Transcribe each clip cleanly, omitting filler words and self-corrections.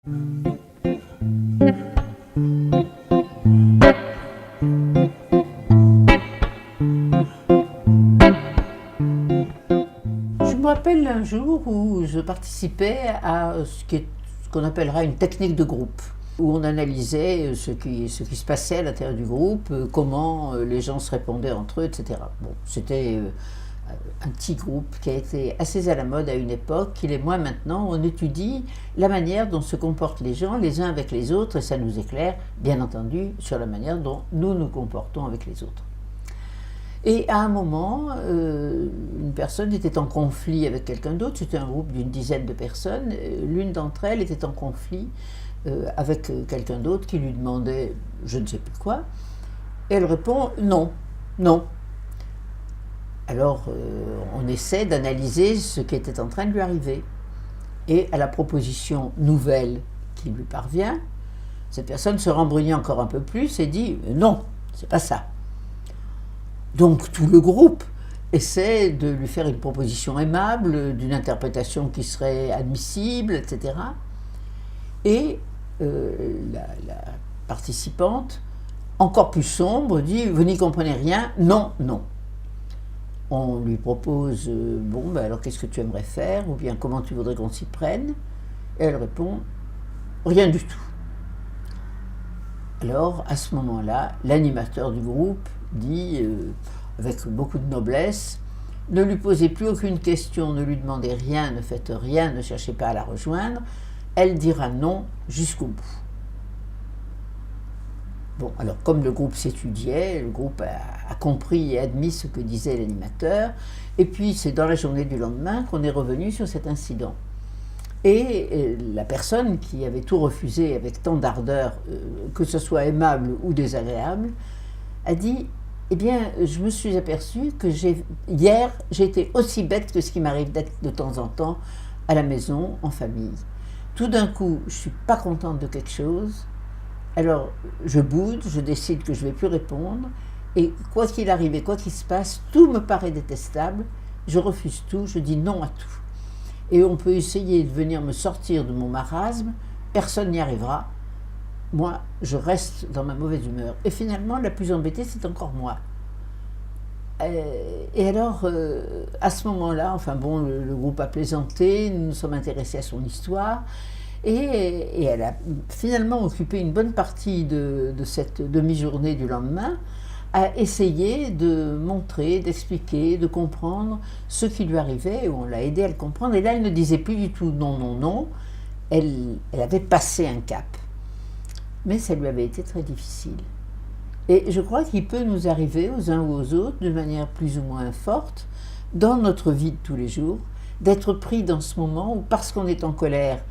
Je me rappelle un jour où je participais à ce qu'on appellera une technique de groupe, où on analysait ce qui se passait à l'intérieur du groupe, comment les gens se répondaient entre eux, etc. Bon, c'était un petit groupe qui a été assez à la mode à une époque, qu'il est moins maintenant. On étudie la manière dont se comportent les gens les uns avec les autres, et ça nous éclaire, bien entendu, sur la manière dont nous nous comportons avec les autres. Et à un moment, une personne était en conflit avec quelqu'un d'autre, c'était un groupe d'une dizaine de personnes, l'une d'entre elles était en conflit avec quelqu'un d'autre qui lui demandait je ne sais plus quoi, et elle répond non, non. Alors on essaie d'analyser ce qui était en train de lui arriver, et à la proposition nouvelle qui lui parvient, cette personne se rembrunit encore un peu plus et dit non, c'est pas ça. Donc tout le groupe essaie de lui faire une proposition aimable, d'une interprétation qui serait admissible, etc. Et la participante, encore plus sombre, dit « Vous n'y comprenez rien, non, non ». On lui propose « Bon, ben alors qu'est-ce que tu aimerais faire ?» ou bien « Comment tu voudrais qu'on s'y prenne ?» Et elle répond « Rien du tout ». Alors, à ce moment-là, l'animateur du groupe dit, avec beaucoup de noblesse, ne lui posez plus aucune question, ne lui demandez rien, ne faites rien, ne cherchez pas à la rejoindre, elle dira non jusqu'au bout. Bon, alors comme le groupe s'étudiait, le groupe a compris et admis ce que disait l'animateur, et puis c'est dans la journée du lendemain qu'on est revenu sur cet incident. Et la personne qui avait tout refusé avec tant d'ardeur, que ce soit aimable ou désagréable, a dit « Eh bien, je me suis aperçue que hier, j'ai été aussi bête que ce qui m'arrive d'être de temps en temps à la maison, en famille. Tout d'un coup, je ne suis pas contente de quelque chose, alors je boude, je décide que je ne vais plus répondre, et quoi qu'il arrive et quoi qu'il se passe, tout me paraît détestable, je refuse tout, je dis non à tout. Et on peut essayer de venir me sortir de mon marasme, personne n'y arrivera. Moi, je reste dans ma mauvaise humeur. Et finalement, la plus embêtée, c'est encore moi. Et alors, à ce moment-là, enfin bon, le groupe a plaisanté, nous nous sommes intéressés à son histoire, et elle a finalement occupé une bonne partie de cette demi-journée du lendemain à essayer de montrer, d'expliquer, de comprendre ce qui lui arrivait, et on l'a aidé à le comprendre. Et là, elle ne disait plus du tout non, non, non. Elle avait passé un cap. Mais ça lui avait été très difficile. Et je crois qu'il peut nous arriver aux uns ou aux autres, de manière plus ou moins forte, dans notre vie de tous les jours, d'être pris dans ce moment où, parce qu'on est en colère,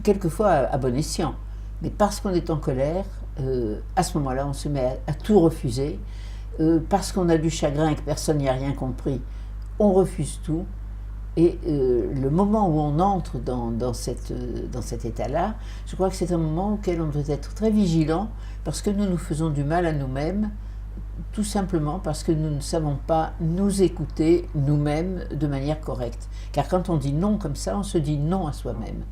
quelquefois à bon escient, mais parce qu'on est en colère, à ce moment-là, on se met à tout refuser. Parce qu'on a du chagrin et que personne n'y a rien compris, on refuse tout. Et le moment où on entre dans cet état-là, je crois que c'est un moment auquel on doit être très vigilant, parce que nous nous faisons du mal à nous-mêmes, tout simplement parce que nous ne savons pas nous écouter nous-mêmes de manière correcte. Car quand on dit non comme ça, on se dit non à soi-même.